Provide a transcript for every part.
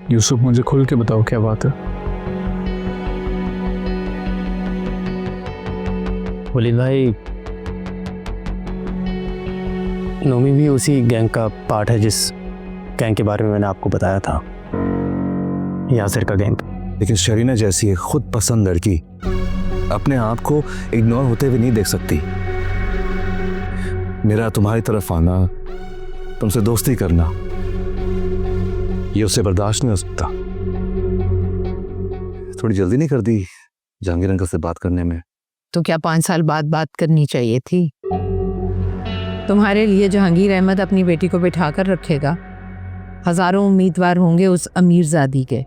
यूसुफ, मुझे खुल के बताओ क्या बात है। वलीद भाई, नोमी भी उसी गैंग का पार्ट है जिस गैंग के बारे में मैंने आपको बताया था, यासिर का गैंग। लेकिन शरीना जैसी एक खुद पसंद लड़की अपने आप को इग्नोर होते हुए नहीं देख सकती। मेरा तुम्हारी तरफ आना, तुमसे दोस्ती करना, ये उससे बर्दाश्त नहीं हो सकता। थोड़ी जल्दी नहीं कर दी जहांगीर अंकल से बात करने में? तो क्या 5 साल बाद बात करनी चाहिए थी? तुम्हारे लिए जहांगीर अहमद अपनी बेटी को बिठा कर रखेगा। हजारों उम्मीदवार होंगे उस अमीरजादी के।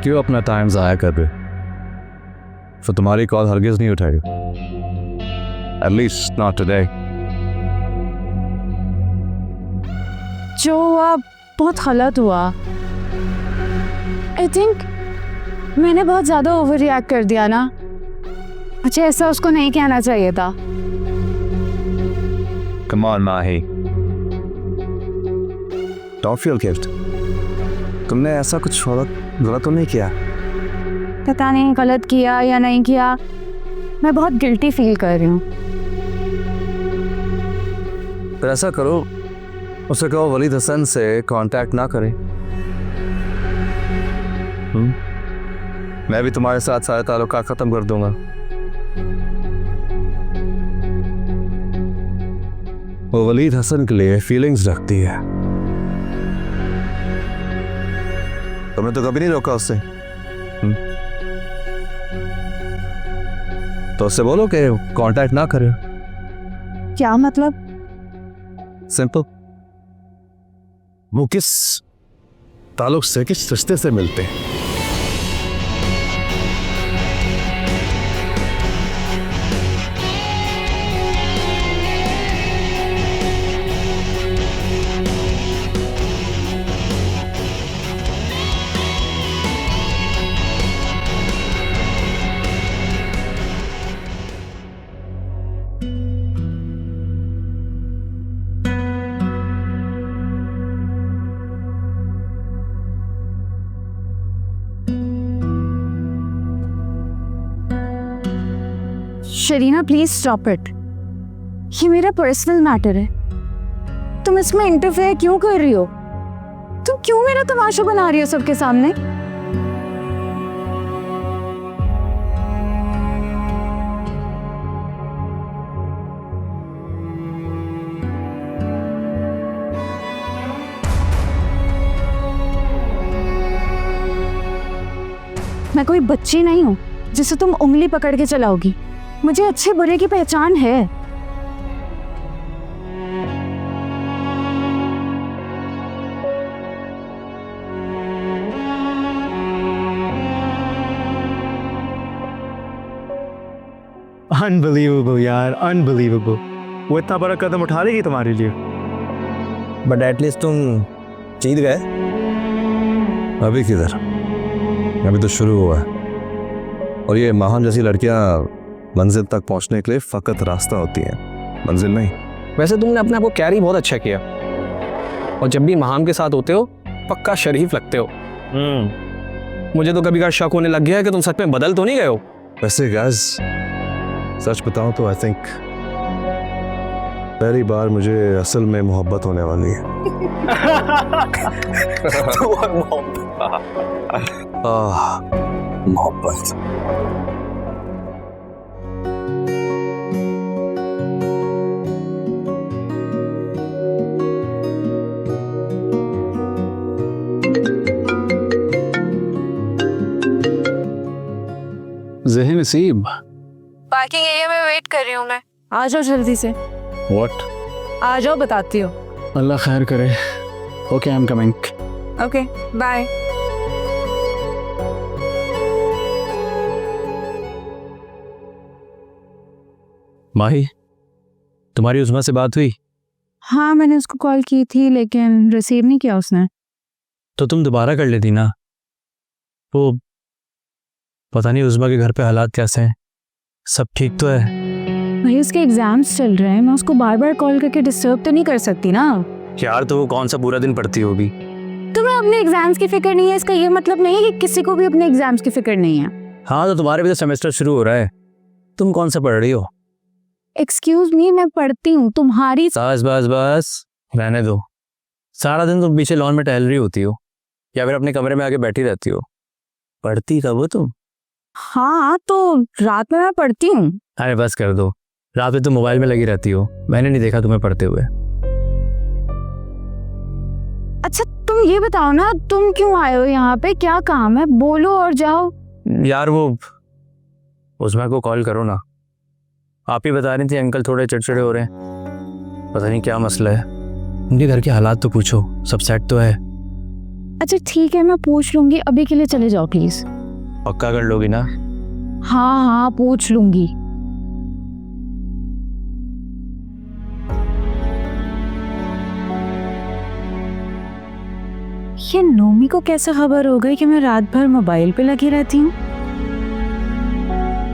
क्यों अपना टाइम जाया कर रहे? फिर तुम्हारी कॉल हरगिज नहीं उठाई, एटलीस्ट नॉट टुडे। जो हुआ बहुत गलत हुआ। आई थिंक मैंने बहुत ज्यादा ओवर रिएक्ट कर दिया ना। मुझे ऐसा उसको नहीं कहना चाहिए था। Come on Mahi, don't feel guilt. तुमने ऐसा कुछ गलत तो नहीं किया? पता नहीं गलत किया या नहीं किया, मैं बहुत गिल्टी फील कर रही हूँ। फिर ऐसा करो, उसे कहो वलीद हसन से कांटेक्ट ना करे। मैं भी तुम्हारे साथ सारे ताल्लुकात खत्म कर दूंगा। वो वलीद हसन के लिए फीलिंग्स रखती है। तुमने तो कभी नहीं रोका उससे। तो उससे बोलो कि कांटेक्ट ना करे। क्या मतलब? सिंपल। वो किस ताल्लुक से, किस रिश्ते से मिलते हैं? शरीना प्लीज स्टॉप इट। ये मेरा पर्सनल मैटर है। तुम इसमें इंटरफेयर क्यों कर रही हो? तुम क्यों मेरा तमाशा बना रही हो सबके सामने? मैं कोई बच्ची नहीं हूं जिसे तुम उंगली पकड़ के चलाओगी। मुझे अच्छे बुरे की पहचान है। अनबिलीवेबल यार, अनबिलीवेबल। वो इतना बड़ा कदम उठा लेगी तुम्हारे लिए। बट एटलीस्ट तुम जीत गए। अभी किधर, अभी तो शुरू हुआ है। और ये महान जैसी लड़कियां मंजिल तक पहुंचने के लिए फकत रास्ता होती हैं, मंजिल नहीं। वैसे तुमने अपने आप को कैरी बहुत अच्छा किया, और जब भी महाम के साथ होते हो पक्का शरीफ लगते हो। मुझे तो कभी कभार शक होने लग गया है कि तुम सच में बदल तो नहीं गए हो। वैसे गाइस, सच बताऊं तो आई थिंक पहली बार मुझे असल में मोहब्बत होने वाली है। मोहब्बत। ज़हन नसीब, पार्किंग एरिया में वेट कर रही हूँ मैं। आ जाओ जल्दी से। व्हाट? आ जाओ, बताती हूँ। अल्लाह खैर करे। Okay, I am coming. Okay, bye. Mahi, तुम्हारी उस्मा से बात हुई? हाँ मैंने उसको कॉल की थी लेकिन रिसीव नहीं किया उसने। तो तुम दोबारा कर लेती ना। वो पता नहीं उज़्मा के घर पे हालात कैसे हैं, सब ठीक तो है? भाई उसके एग्जाम्स चल रहे हैं, मैं उसको बार बार कॉल करके डिस्टर्ब तो नहीं कर सकती ना। यार तो वो कौन सा बुरा दिन पड़ती होगी। तुम्हें अपने एग्जाम्स की फिक्र नहीं है, इसका ये मतलब नहीं है कि किसी को भी अपने एग्जाम्स की फिक्र नहीं है। हाँ तो तुम्हारे भी तो सेमेस्टर शुरू हो रहा है, तुम कौन सा पढ़ रही हो? एक्सक्यूज मी, मैं पढ़ती हूँ, तुम्हारी बस बस बस रहने दो। सारा दिन तुम पीछे लॉन में टहल रही होती हो या फिर अपने कमरे में आके बैठी रहती हो, पढ़ती कब हो तुम? हाँ तो रात में मैं पढ़ती हूँ। अरे बस कर दो, रात में तुम मोबाइल में लगी रहती हो, मैंने नहीं देखा तुम्हें पढ़ते हुए। अच्छा तुम ये बताओ ना, तुम क्यों आए हो यहाँ पे, क्या काम है, बोलो और जाओ। यार वो उज़्मा को कॉल करो ना, आप ही बता रही थी अंकल थोड़े चिड़चिड़े हो रहे हैं, पता नहीं क्या मसला है। उनके घर के हालात तो पूछो, सब सेट तो है? अच्छा ठीक है मैं पूछ लूंगी, अभी के लिए चले जाओ प्लीज। पक्का कर लोगी ना? हाँ हाँ पूछ लूंगी। ये नोमी को कैसे खबर हो गई कि मैं रात भर मोबाइल पे लगी रहती हूँ?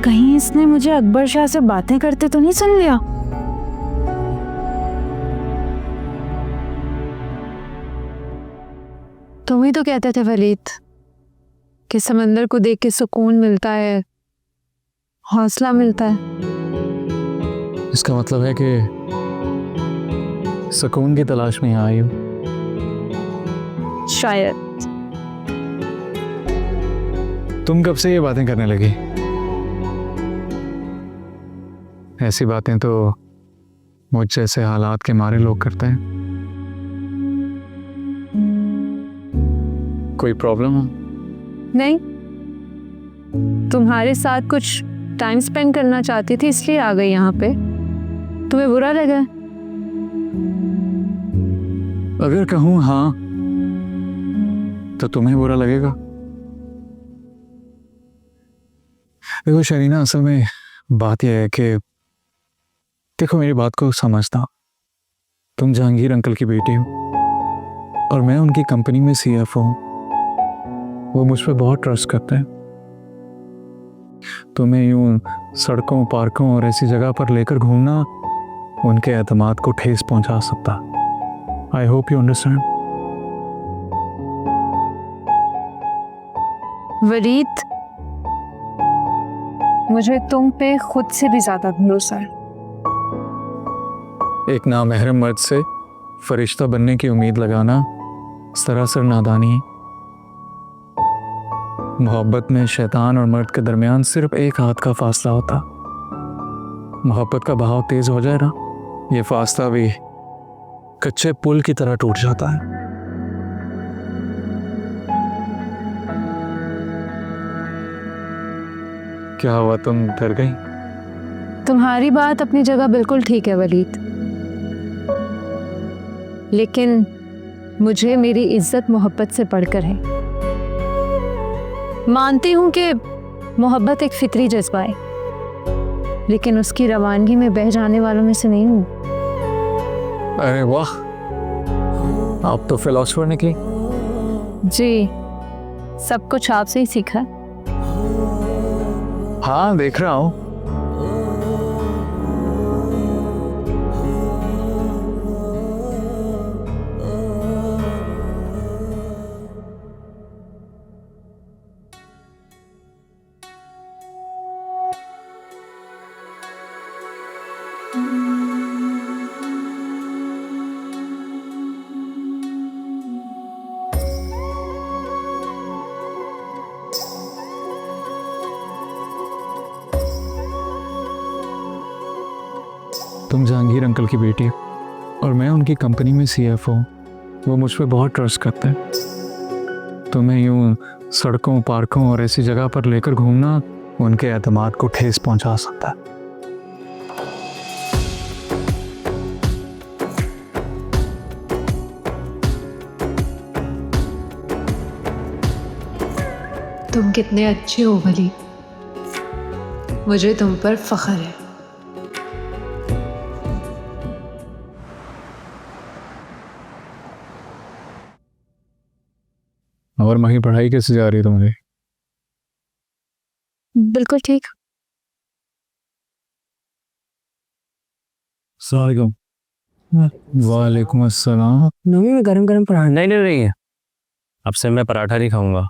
कहीं इसने मुझे अकबर शाह से बातें करते तो नहीं सुन लिया? तुम ही तो कहते थे वलीद कि समंदर को देख के सुकून मिलता है, हौसला मिलता है। इसका मतलब है कि सुकून की तलाश में यहाँ आई हूँ। शायद। तुम कब से ये बातें करने लगी? ऐसी बातें तो मुझ जैसे हालात के मारे लोग करते हैं। कोई प्रॉब्लम हो? नहीं, तुम्हारे साथ कुछ टाइम स्पेंड करना चाहती थी इसलिए आ गई यहाँ पे। तुम्हें बुरा लगा? अगर कहूँ हाँ तो तुम्हें बुरा लगेगा। देखो शरीना, असल में बात यह है कि देखो मेरी बात को समझना, तुम जहांगीर अंकल की बेटी हो और मैं उनकी कंपनी में CFO हूँ। वो मुझ पर बहुत ट्रस्ट करते हैं। तुम्हें यूं सड़कों, पार्कों और ऐसी जगह पर लेकर घूमना उनके एतमाद को ठेस पहुंचा सकता। I hope you understand. Wareed, मुझे तुम पे खुद से भी ज्यादा भरोसा है। एक नामहरम मर्द से फरिश्ता बनने की उम्मीद लगाना सरासर नादानी है। मोहब्बत में शैतान और मर्द के दरमियान सिर्फ एक हाथ का फासला होता। मोहब्बत का बहाव तेज हो जाए ना, ये फासला भी कच्चे पुल की तरह टूट जाता है। क्या हुआ, तुम डर गई? तुम्हारी बात अपनी जगह बिल्कुल ठीक है वलीद, लेकिन मुझे मेरी इज्जत मोहब्बत से बढ़कर है। मानती हूं कि मोहब्बत एक फितरी जज्बा है, लेकिन उसकी रवानगी में बह जाने वालों में से नहीं हूं। अरे वाह, आप तो फिलोसफर निकली। जी, सब कुछ आपसे ही सीखा। हाँ देख रहा हूँ। तुम जहांगीर अंकल की बेटी हो और मैं उनकी कंपनी में CFO हूँ। वो मुझ पर बहुत ट्रस्ट करते हैं। तुम्हें यूं सड़कों, पार्कों और ऐसी जगह पर लेकर घूमना उनके एतमाद को ठेस पहुंचा सकता है। तुम कितने अच्छे हो वली, मुझे तुम पर फख्र है। और माही पढ़ाई कैसे जा रही है तुम्हारी? बिल्कुल ठीक। वालेकुम अस्सलाम। नमी में गरम गरम पराठा। नहीं नहीं नहीं, अब से मैं पराठा नहीं खाऊंगा।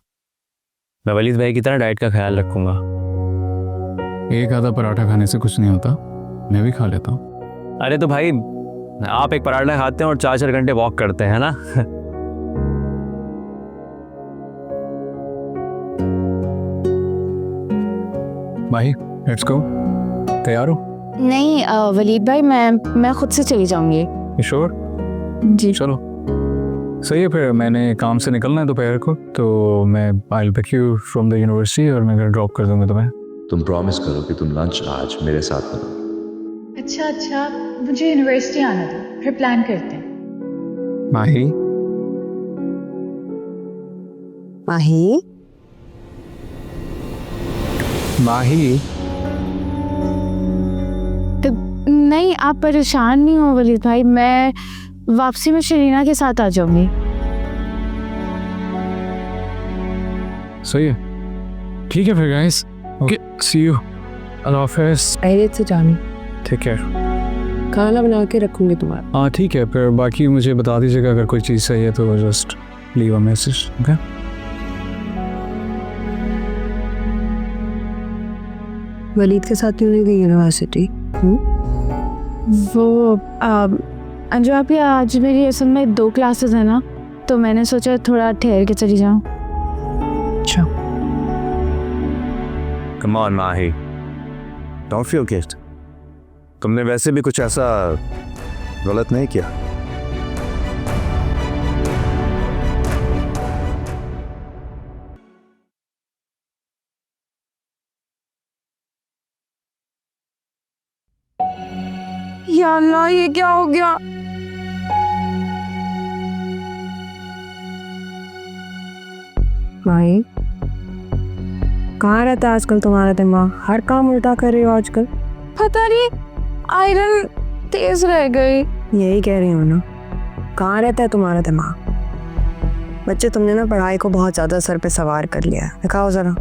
मैं वलीद भाई की तरह डाइट का ख्याल रखूंगा। एक आधा पराठा खाने से कुछ नहीं होता, मैं भी खा लेता हूँ। अरे तो भाई, आप एक पराठा खाते हैं और 4-4 घंटे वॉक करते हैं ना। माही लेट्स गो। तैयार हो? नहीं वलीद भाई, मैं खुद से चली जाऊंगी। श्योर? जी। चलो सही है, फिर मैंने काम से निकलना है दोपहर को, तो मैं I will pick you from the university और मैं ड्रॉप कर दूंगा तुम्हें। तुम प्रॉमिस करो कि तुम लंच आज मेरे साथ करो। अच्छा, मुझे यूनिवर्सिटी आना दो, फिर प्लान करते हैं। माही माही माही नहीं, आप परेशान नहीं हो वलीद भाई, मैं वापसी में शरीना के साथ आ जाऊंगी। सही है, ठीक है फिर गाइस, ओके सी यू, अल्लाह हाफिज़, खैरियत से जानी। Take care. खाना बना के रखूंगी तुम्हारा। हाँ ठीक है, फिर बाकी मुझे बता दीजिएगा अगर कोई चीज़ चाहिए तो just leave a message, okay? Walid के साथ क्यों नहीं गई यूनिवर्सिटी? वो अंजू आप, आज मेरी असल में 2 क्लासेस है ना, तो मैंने सोचा थोड़ा ठहर के चली जाऊँ। अच्छा, come on Mahi, don't feel guilt. तुमने वैसे भी कुछ ऐसा गलत नहीं किया। या अल्लाह, ये क्या हो गया? माही कहाँ रहता है आजकल तुम्हारा दिमाग? हर काम उल्टा कर रही हो आजकल। पता नहीं, आयरन तेज रह गई। यही कह रही हूँ ना, कहाँ रहता है तुम्हारा दिमाग? बच्चे, तुमने ना पढ़ाई को बहुत ज्यादा सर पे सवार कर लिया है। दिखाओ जरा,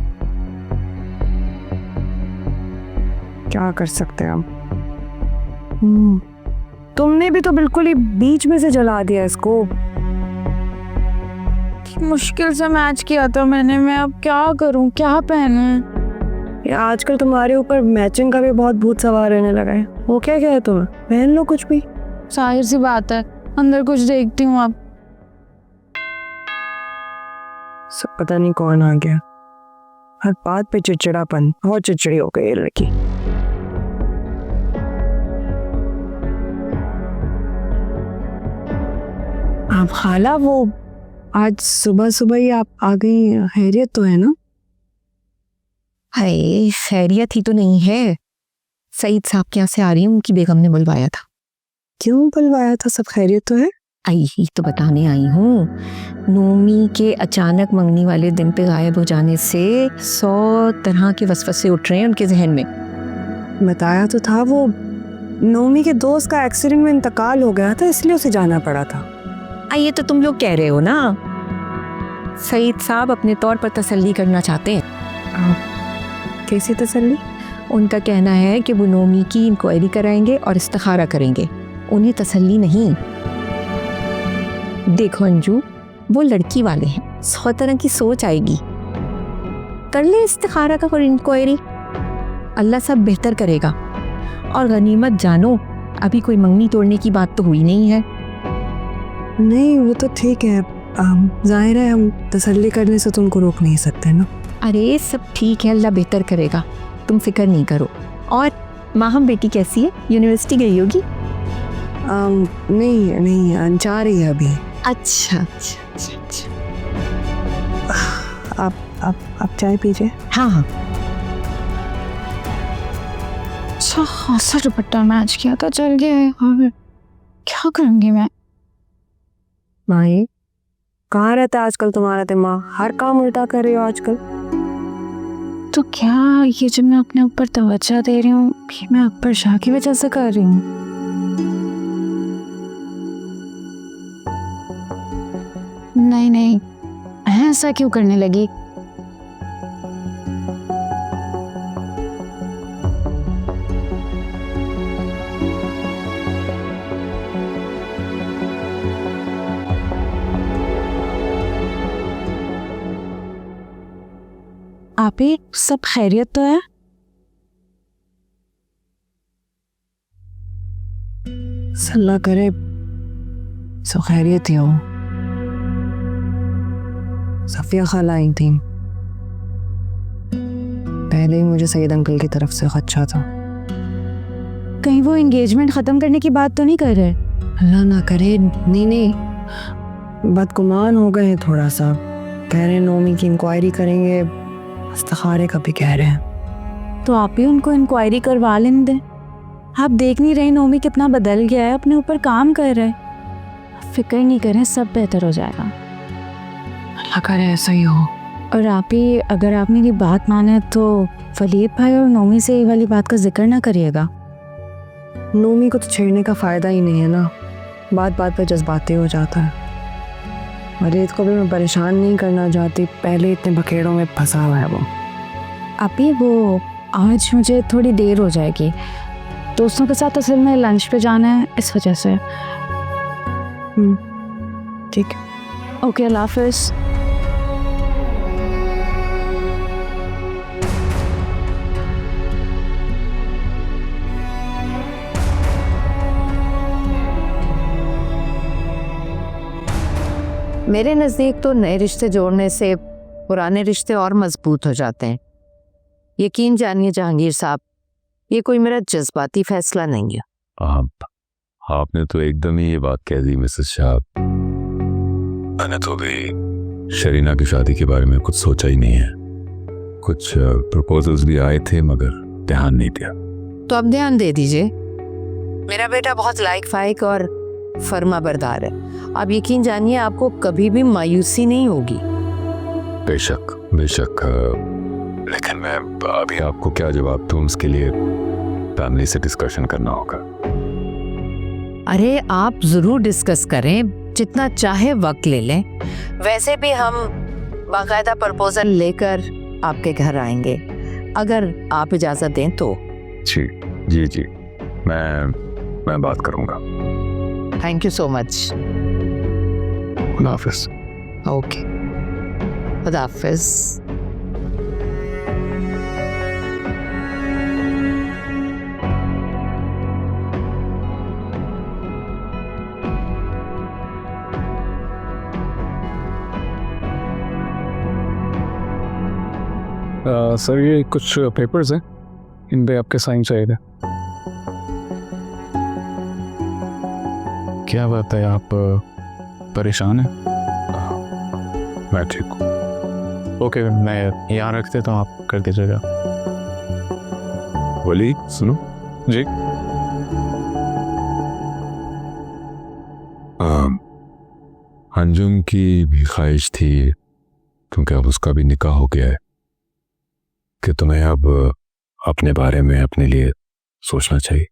क्या कर सकते हैं हम? तुमने भी तो बिल्कुल ही बीच में से जला दिया इसको। मुश्किल से मैच किया था मैंने, मैं अब क्या करूं, क्या पहनूं? ये आजकल तुम्हारे ऊपर मैचिंग का भी बहुत भूत सवार रहने लगा है। वो क्या है तुम्हें? पहन लो कुछ भी। जाहिर सी बात है, अंदर कुछ देखती हूँ अब। सब पता नहीं कौन आ गया, हर बात पे चिड़चिड़ापन। बहुत चिड़चिड़ी हो गई ये लड़की। आप खाला, वो आज सुबह सुबह ही आप आ गई, खैरियत तो है ना? हाय, खैरियत ही तो नहीं है। सईद साहब के यहाँ से आ रही हूँ, उनकी बेगम ने बुलवाया था। क्यों बुलवाया था? सब खैरियत तो है? आई ही तो बताने आई हूँ। नोमी के अचानक मंगनी वाले दिन पे गायब हो जाने से 100 तरह के वसवसे उठ रहे हैं उनके जहन में। बताया तो था, वो नोमी के दोस्त का एक्सीडेंट में इंतकाल हो गया था, इसलिए उसे जाना पड़ा था। ये तो तुम लोग कह रहे हो ना। सईद साहब अपने तौर पर तसल्ली करना चाहते हैं। कैसी तसल्ली? उनका कहना है कि वो नोमी की इंक्वायरी कराएंगे और इस्तिखारा करेंगे, उन्हें तसल्ली नहीं। देखो अंजू, वो लड़की वाले हैं, 100 तरह की सोच आएगी। कर ले इस्तिखारा का और इंक्वायरी, अल्लाह सब बेहतर करेगा। और गनीमत जानो, अभी कोई मंगनी तोड़ने की बात तो हुई नहीं है। नहीं, वो तो ठीक है, जाहिर है हम तसल्ली करने से तुमको रोक नहीं सकते ना। अरे सब ठीक है, अल्लाह बेहतर करेगा, तुम फिक्र नहीं करो। और माहम बेटी कैसी है? यूनिवर्सिटी गई होगी? नहीं, जा रही है अभी। अच्छा। आप चाय पीजिए। हाँ। अच्छा खासा दुपट्टा मैच किया था, चल गया। क्या करूंगी मैं? माही, कहाँ रहता है आजकल तुम्हारा दिमाग? हर काम उल्टा कर रही हो आजकल। तो क्या ये जो मैं अपने ऊपर तवज्जो दे रही हूँ, भी मैं अकबर शाह की वजह से कर रही हूँ? नहीं, मैं ऐसा क्यों करने लगी? आप ही सब खैरियत तो है? अल्लाह करे सब खैरियत ही हो। सफिया खाला आई थी, पहले ही मुझे सईद अंकल की तरफ से खदशा था। कहीं वो एंगेजमेंट खत्म करने की बात तो नहीं कर रहे? अल्लाह ना करे। नहीं, बदगुमान हो गए थोड़ा सा। कह रहे हैं नोमी की इंक्वायरी करेंगे, इस्तिखारे का भी कह रहे हैं। तो आप ही उनको इंक्वायरी करवा लेने दें। आप देख नहीं रहे नोमी कितना बदल गया है, अपने ऊपर काम कर रहा है। फिक्र नहीं करें, सब बेहतर हो जाएगा। अल्लाह करे ऐसा ही हो। और आप ही अगर आप मेरी बात माने तो वलीद भाई और नोमी से ये वाली बात का जिक्र ना करिएगा। नोमी को तो छेड़ने का फ़ायदा ही नहीं है ना, बात बात पर जज्बाती हो जाता है। वलीद को भी मैं परेशान नहीं करना चाहती, पहले इतने बखेड़ों में फंसा हुआ है वो। आप ही वो आज मुझे थोड़ी देर हो जाएगी, दोस्तों के साथ असल में लंच पे जाना है, इस वजह से। ठीक, ओके, अल्लाह हाफिज़। मेरे नज़दीक तो नए रिश्ते जोड़ने से पुराने रिश्ते और मजबूत हो जाते हैं। यकीन जानिए जहांगीर साहब, ये कोई मेरा जज्बाती फैसला नहीं है। आपने तो एकदम ही ये बात कह दी मिसेस शाह। मैंने तो भी शरीना की शादी के बारे में कुछ सोचा ही नहीं है। कुछ प्रपोजल्स भी आए थे मगर ध्यान नहीं दिया। तो अब ध्यान दे दीजिए। मेरा बेटा बहुत लाइक फाइक और फर्मा बरदार है। आप यकीन जानिए आपको कभी भी मायूसी नहीं होगी। बेशक बेशक, लेकिन मैं अभी आपको क्या जवाब दूं, उसके लिए फैमिली से डिस्कशन करना होगा। अरे आप जरूर डिस्कस करें, जितना चाहे वक्त ले लें। वैसे भी हम बाकायदा प्रपोजल लेकर आपके घर आएंगे, अगर आप इजाजत दें तो। जी जी जी, मैं बात करूंगा। Thank you so much. खुदा हाफिज। ओके, खुदा हाफिज। सर ये कुछ पेपर्स हैं, इन पे आपके साइन चाहिए थे। क्या बात है, आप परेशान हैं? मैं ठीक हूँ। ओके, मैं यहाँ रख देता हूँ, आप कर दीजिएगा। वली सुनो जी। अंजुम की भी ख्वाहिश थी, क्योंकि अब उसका भी निकाह हो गया है, कि तुम्हें अब अपने बारे में अपने लिए सोचना चाहिए।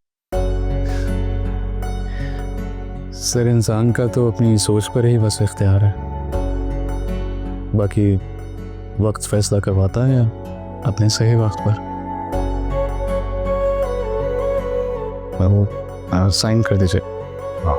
सर इंसान का तो अपनी सोच पर ही बस इख्तियार है, बाकी वक्त फैसला करवाता है अपने सही वक्त पर। वो साइन कर दीजिए। हाँ।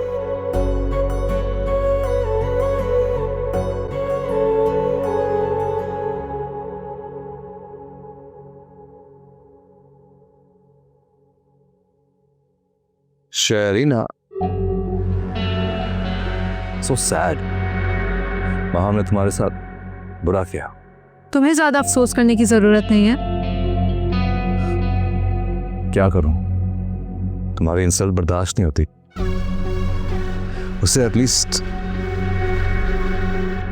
शरीना, so sad। महाम ने तुम्हारे साथ बुरा किया। तुम्हें ज्यादा अफसोस करने की जरूरत नहीं है। क्या करूं, तुम्हारी इंसल्ट बर्दाश्त नहीं होती। उसे एटलीस्ट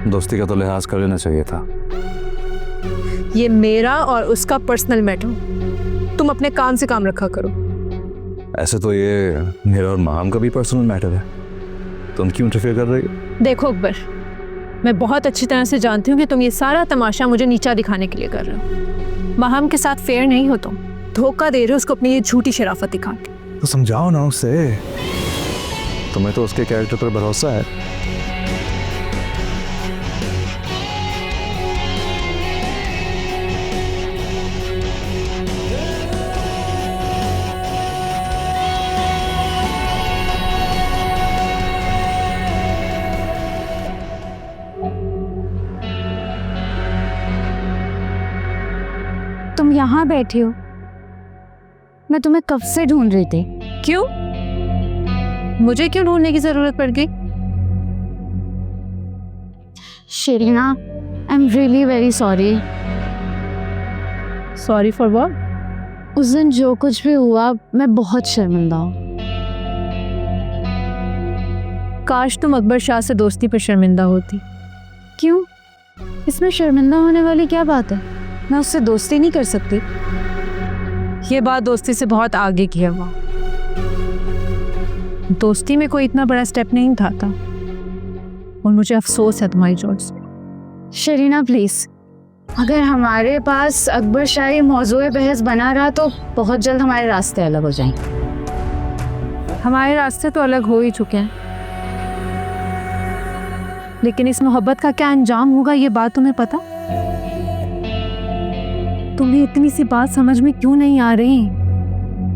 दोस्ती का तो लिहाज कर लेना चाहिए था। ये मेरा और उसका पर्सनल मैटर, तुम अपने काम से काम रखा करो। ऐसे तो ये मेरा और महाम का भी पर्सनल मैटर है, तुम क्यों इंटरफेयर कर रही हो? देखो अकबर, मैं बहुत अच्छी तरह से जानती हूँ कि तुम ये सारा तमाशा मुझे नीचा दिखाने के लिए कर रहे हो। माहम के साथ फेयर नहीं हो, तुम धोखा दे रहे हो उसको अपनी ये झूठी शराफत दिखा के। तो समझाओ ना उसे, तुम्हें तो उसके कैरेक्टर पर भरोसा है। यहाँ बैठी हो, मैं तुम्हें कब से ढूंढ रही थी। क्यों? मुझे क्यों ढूंढने की जरूरत पड़ गई? Sharina, I am really very sorry. Sorry for what? उस दिन जो कुछ भी हुआ, मैं बहुत शर्मिंदा हूँ। काश तुम अकबर शाह से दोस्ती पर शर्मिंदा होती। क्यों? इसमें शर्मिंदा होने वाली क्या बात है? मैं उससे दोस्ती नहीं कर सकती। ये बात दोस्ती से बहुत आगे की है। वो दोस्ती में कोई इतना बड़ा स्टेप नहीं उठाता, और मुझे अफसोस है तुम्हारी चोट से। शरीना प्लीज, अगर हमारे पास अकबर शाही मौजूए बहस बना रहा तो बहुत जल्द हमारे रास्ते अलग हो जाएंगे। हमारे रास्ते तो अलग हो ही चुके हैं, लेकिन इस मोहब्बत का क्या अंजाम होगा ये बात तुम्हें पता? तुम्हें इतनी सी बात समझ में क्यों नहीं आ रही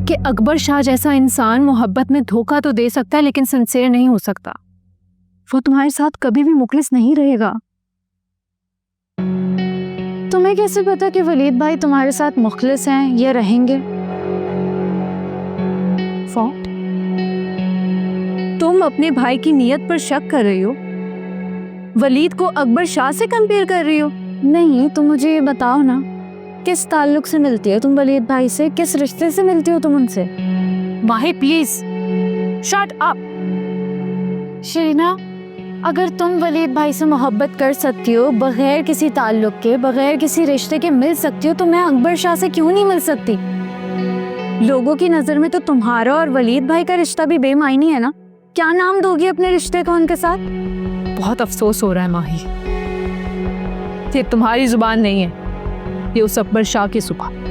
कि अकबर शाह जैसा इंसान मोहब्बत में धोखा तो दे सकता है लेकिन सिंसियर नहीं हो सकता। वो तुम्हारे साथ कभी भी मुखलिस नहीं रहेगा। तुम्हें कैसे पता कि वलीद भाई तुम्हारे साथ मुखलिस हैं या रहेंगे? फॉक्ट, तुम अपने भाई की नीयत पर शक कर रही हो, वलीद को अकबर शाह से कंपेयर कर रही हो। नहीं, तुम मुझे ये बताओ ना, किस ताल्लुक से मिलती हो तुम वलीद भाई से? किस रिश्ते से मिलती हो तुम उनसे? माही प्लीज शट अप। शरीना, अगर तुम वलीद भाई से मोहब्बत कर सकती हो, बगैर किसी ताल्लुक के, बगैर किसी रिश्ते के मिल सकती हो, तो मैं अकबर शाह से क्यों नहीं मिल सकती? लोगों की नज़र में तो तुम्हारा और वलीद भाई का रिश्ता भी बेमायनी है ना। क्या नाम दोगी अपने रिश्ते का उनके साथ? बहुत अफसोस हो रहा है माही, ये तुम्हारी जुबान नहीं है, ये उस अकबर शाह की जुबान।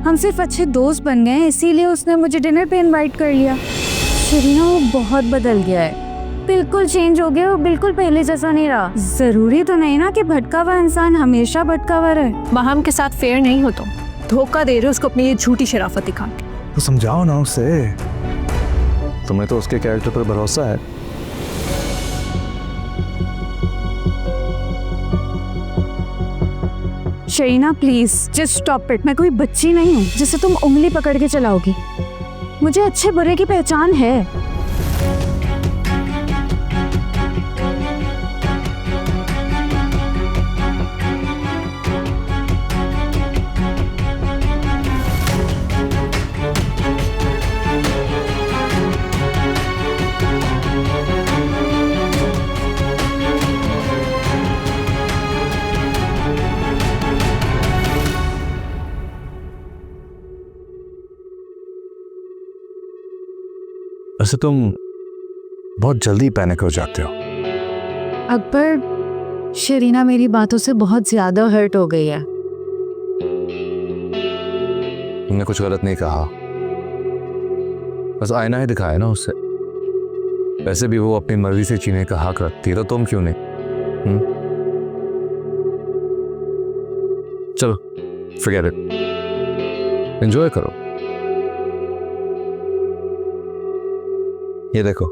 हम सिर्फ अच्छे दोस्त बन गए हैं, इसीलिए उसने मुझे डिनर पे इनवाइट कर लिया। शरीना, वो बहुत बदल गया है, बिल्कुल चेंज हो गया, वो बिल्कुल पहले जैसा नहीं रहा। जरूरी तो नहीं ना कि भटका हुआ इंसान हमेशा भटका हुआ रहे। माहम के साथ फेयर नहीं हो तुम, धोखा दे रहे हो उसको अपनी ये झूठी शराफत दिखा के। तो समझाओ ना उसे, तुम्हें तो उसके कैरेक्टर पर भरोसा है। शरीना प्लीज जस्ट स्टॉप इट। मैं कोई बच्ची नहीं हूँ जिसे तुम उंगली पकड़ के चलाओगी। मुझे अच्छे बुरे की पहचान है। वैसे तुम बहुत जल्दी पैनिक हो जाते हो। अकबर, शरीना मेरी बातों से बहुत ज्यादा हर्ट हो गई है। तुमने कुछ गलत नहीं कहा, बस आईना ही दिखाया ना उससे। वैसे भी वो अपनी मर्जी से जीने का हक रखती है, तो तुम क्यों नहीं? चलो forget it, एंजॉय करो। ये देखो,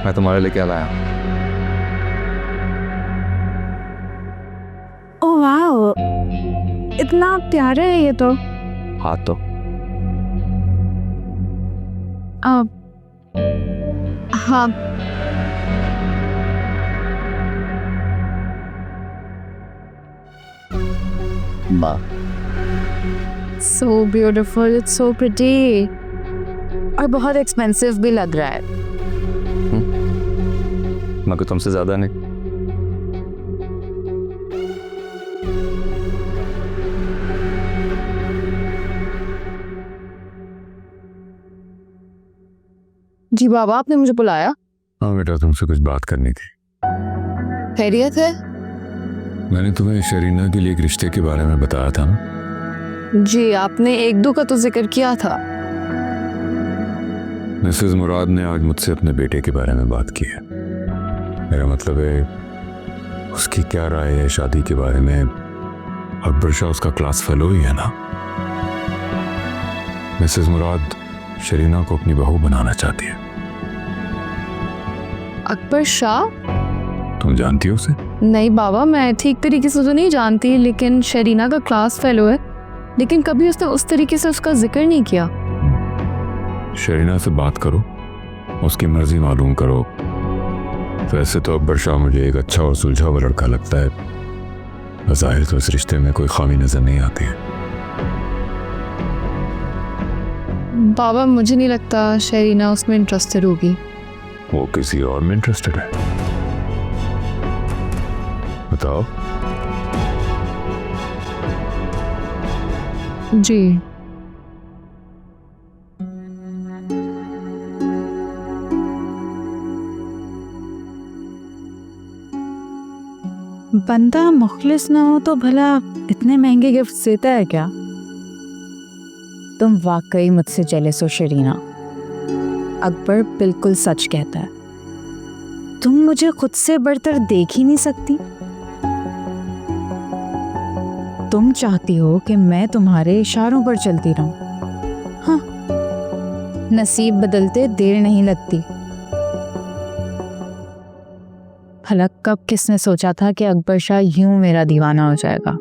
मैं तुम्हारे लिए क्या लाया। ओह वाओ, इतना प्यारा है ये तो। हाथ तो हाँ, so beautiful, it's so pretty, और बहुत एक्सपेंसिव भी लग रहा है। मैं कोई तुमसे ज्यादा नहीं। जी बाबा, आपने मुझे बुलाया? हाँ बेटा, तुमसे कुछ बात करनी थी। खैरियत है? मैंने तुम्हें शरीना के लिए एक रिश्ते के बारे में बताया था ना। जी, आपने एक दो का तो जिक्र किया था। मिसेस मुराद ने आज मुझसे अपने बेटे के बारे में बात की है। मेरा मतलब है, उसकी क्या राय है शादी के बारे में? अकबर शाह उसका क्लास फेलो ही है ना। मिसेस मुराद शरीना को अपनी बहू बनाना चाहती है। अकबर शाह? तुम जानती हो उसे? नहीं बाबा, मैं ठीक तरीके से तो नहीं जानती, लेकिन शरीना का क्लास फेलो है, लेकिन कभी उसने उस तरीके से उसका जिक्र नहीं किया। शरीना से बात करो, उसकी मर्जी मालूम करो। वैसे तो अकबर शाह मुझे एक अच्छा और सुलझा हुआ लड़का लगता है। ज़ाहिर तो इस रिश्ते में कोई खामी नजर नहीं आती है। बाबा, मुझे नहीं लगता शरीना उसमें इंटरेस्टेड होगी। वो किसी और में इंटरेस्टेड है? बताओ। जी, बंदा मुखलिस ना हो तो भला इतने महंगे गिफ्ट देता है क्या? तुम वाकई मुझसे जेलस हो शरीना। अकबर बिल्कुल सच कहता है। तुम मुझे खुद से बढ़कर देख ही नहीं सकती। तुम चाहती हो कि मैं तुम्हारे इशारों पर चलती रहूं। हाँ, नसीब बदलते देर नहीं लगती। भला कब किसने सोचा था कि अकबर शाह यूं मेरा दीवाना हो जाएगा।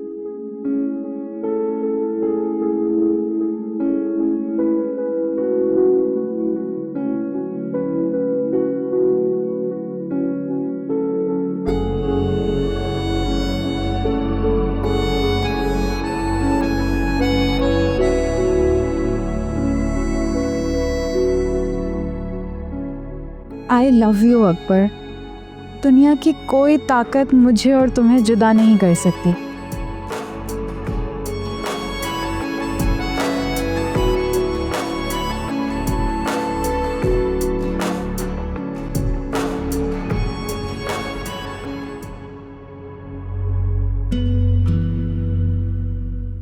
I love you Akbar. दुनिया की कोई ताकत मुझे और तुम्हें जुदा नहीं कर सकती।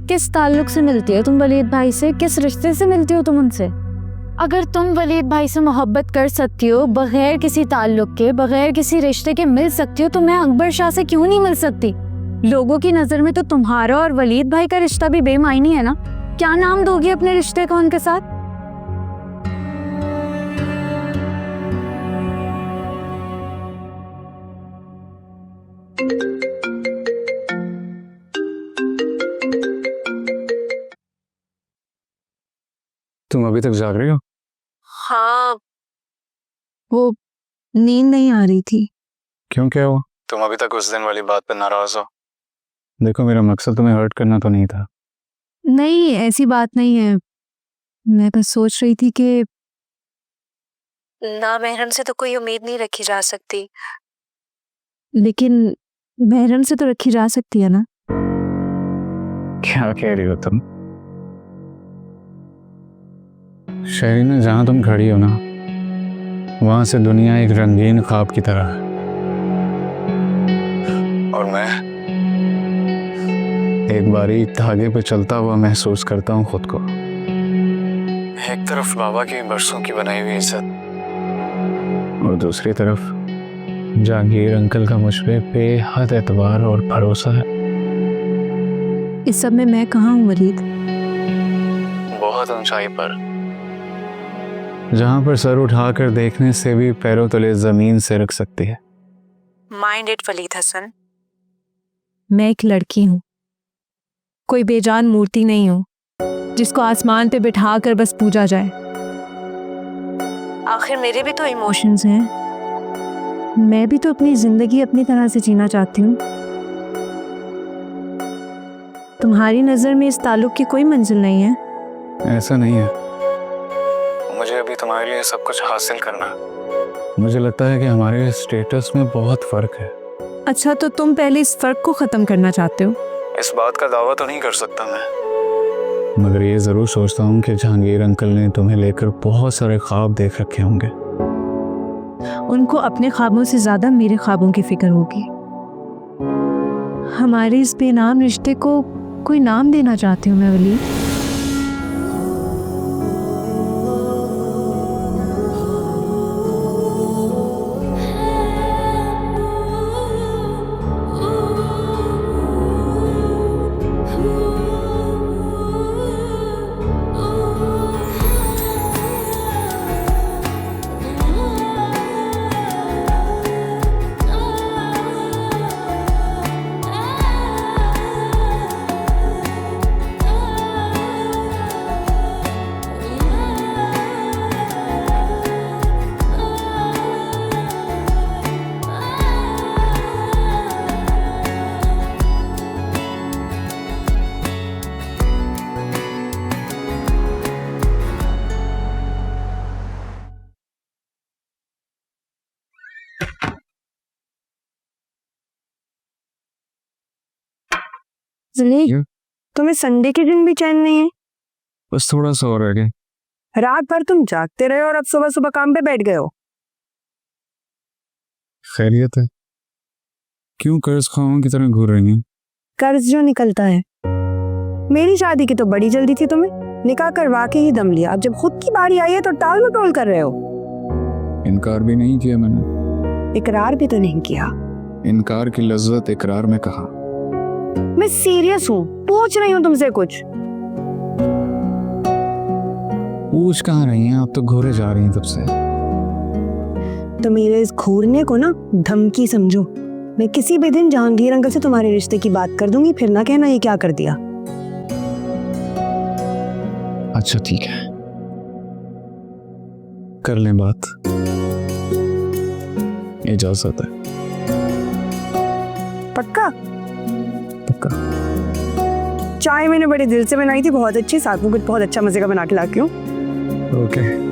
किस ताल्लुक से मिलती हो तुम वलीद भाई से? किस रिश्ते से मिलती हो तुम उनसे? अगर तुम वलीद भाई से मोहब्बत कर सकती हो, बगैर किसी ताल्लुक के, बगैर किसी रिश्ते के मिल सकती हो, तो मैं अकबर शाह से क्यों नहीं मिल सकती? लोगों की नज़र में तो तुम्हारा और वलीद भाई का रिश्ता भी बेमायनी है ना। क्या नाम दोगी अपने रिश्ते का उनके साथ? तुम अभी तक जाग रही हो? हाँ, वो नींद नहीं आ रही थी। क्यों, क्या हुआ? तुम अभी तक उस दिन वाली बात पर नाराज हो? देखो, मेरा मकसद तुम्हें हर्ट करना तो नहीं था। नहीं, ऐसी बात नहीं है। मैं बस सोच रही थी कि ना महरम से तो कोई उम्मीद नहीं रखी जा सकती, लेकिन महरम से तो रखी जा सकती है ना। क्या कह रही हो तुम? शरीना, जहां तुम खड़ी हो ना, वहां से दुनिया एक रंगीन ख्वाब की तरह है, और मैं एक बारी धागे पे चलता हुआ महसूस करता हूँ खुद को। एक तरफ बाबा की बरसों की बनाई हुई इज्जत, और दूसरी तरफ जहांगीर अंकल का मुझ पे बेहद एतबार और भरोसा है। इस सब में मैं कहाँ हूँ वलीद? बहुत ऊंचाई पर, जहां पर सर उठाकर देखने से भी पैरों तले जमीन से रख सकती है। माइंड इट वलीद हसन, मैं एक लड़की हूँ, कोई बेजान मूर्ति नहीं हूँ जिसको आसमान पे बिठा कर बस पूजा जाए। आखिर मेरे भी तो इमोशंस हैं। मैं भी तो अपनी जिंदगी अपनी तरह से जीना चाहती हूँ। तुम्हारी नजर में इस ताल्लुक की कोई मंजिल नहीं है? ऐसा नहीं है, मुझे अभी तुम्हारे लिए सब कुछ हासिल करना है। मुझे लगता है कि हमारे स्टेटस में बहुत फर्क है। अच्छा, तो तुम पहले इस फर्क को खत्म करना चाहते हो? इस बात का दावा तो नहीं कर सकता मैं, मगर ये जरूर सोचता हूँ कि जहांगीर अंकल ने तुम्हें लेकर बहुत सारे ख्वाब देख रखे होंगे। उनको अपने ख्वाबों से ज्यादा मेरे ख्वाबों की फिक्र होगी। हमारे इस बेनाम रिश्ते को कोई नाम देना चाहती हूँ मैं वली। You? तुम्हें संडे के दिन भी चैन नहीं है? बस थोड़ा सा और रह गया। रात भर तुम जागते रहे और अब सुबह सुबह काम पे बैठ गए हो। खैरियत है? क्यों कर्ज खाओं की तरह घूर रही हैं? कर्ज जो निकलता है। मेरी शादी की तो बड़ी जल्दी थी तुम्हें, निकाह करवा के ही दम लिया। अब जब खुद की बारी आई है तो टाल मटोल कर रहे हो। इनकार भी नहीं किया मैंने। इकरार भी तो नहीं किया। इनकार की लज्जत इकरार में कहा। मैं सीरियस हूँ, पूछ रही हूँ तुमसे कुछ। पूछ कहाँ रही हैं आप? तो घूरे जा रही हैं तब से। तो मेरे इस घूरने को ना धमकी समझो। मैं किसी भी दिन जहांगीर अंकल से तुम्हारे रिश्ते की बात कर दूंगी, फिर ना कहना ये क्या कर दिया। अच्छा ठीक है, कर लें बात। इजाजत है। पक्का? पक्का। चाय मैंने बड़े दिल से बनाई थी, बहुत अच्छी। साथ में कुछ बहुत अच्छा मजे का बना के लाती हूँ। ओके।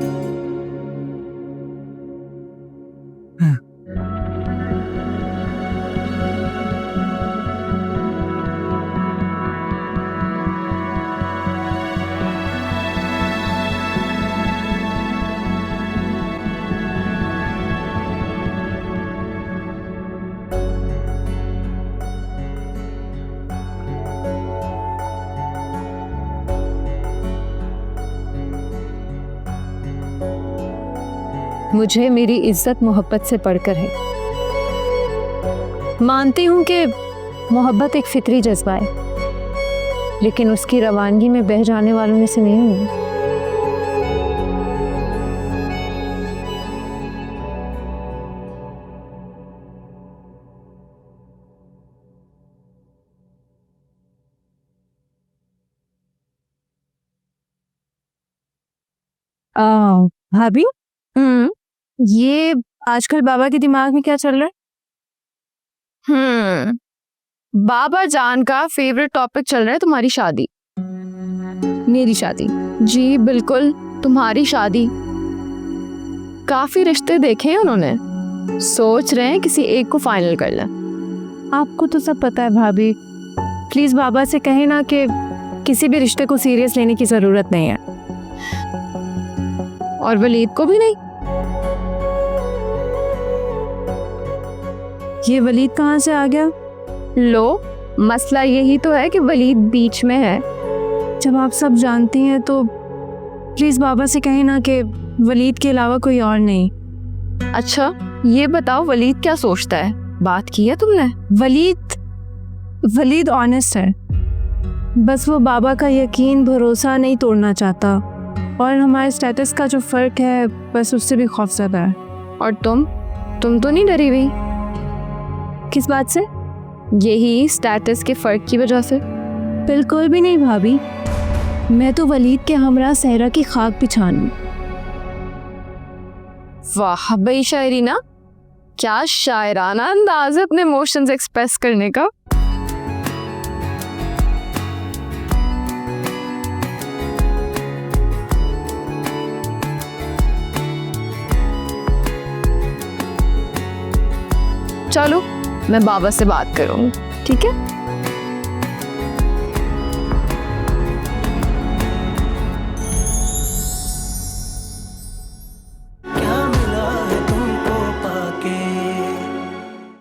मुझे मेरी इज्जत मोहब्बत से बढ़कर है। मानती हूँ कि मोहब्बत एक फितरी जज्बा है, लेकिन उसकी रवानगी में बह जाने वालों में से नहीं हूँ। भाभी, ये आजकल बाबा के दिमाग में क्या चल रहा है? बाबा जान का फेवरेट टॉपिक चल रहा है तुम्हारी शादी। मेरी शादी? जी बिल्कुल, तुम्हारी शादी। काफी रिश्ते देखे हैं उन्होंने, सोच रहे हैं किसी एक को फाइनल कर लें। आपको तो सब पता है भाभी, प्लीज बाबा से कहें ना कि किसी भी रिश्ते को सीरियस लेने की जरूरत नहीं है। और वलीद को भी नहीं? ये वलीद कहाँ से आ गया? लो, मसला यही तो है कि वलीद बीच में है। जब आप सब जानती हैं तो प्लीज बाबा से कहें ना कि वलीद के अलावा कोई और नहीं। अच्छा ये बताओ, वलीद क्या सोचता है? बात की है तुमने? वलीद ऑनेस्ट है, बस वो बाबा का यकीन भरोसा नहीं तोड़ना चाहता, और हमारे स्टेटस का जो फर्क है बस उससे भी खौफज़दा है। और तुम तो नहीं डरी हुई? किस बात से? यही स्टेटस के फर्क की वजह से? बिल्कुल भी नहीं भाभी, मैं तो वलीद के हमरा सहरा की खाक पिछानूं। वाह भाई शायरी ना, क्या शायराना अंदाज है अपने इमोशंस एक्सप्रेस करने का। चलो मैं बाबा से बात करूंगी, ठीक है?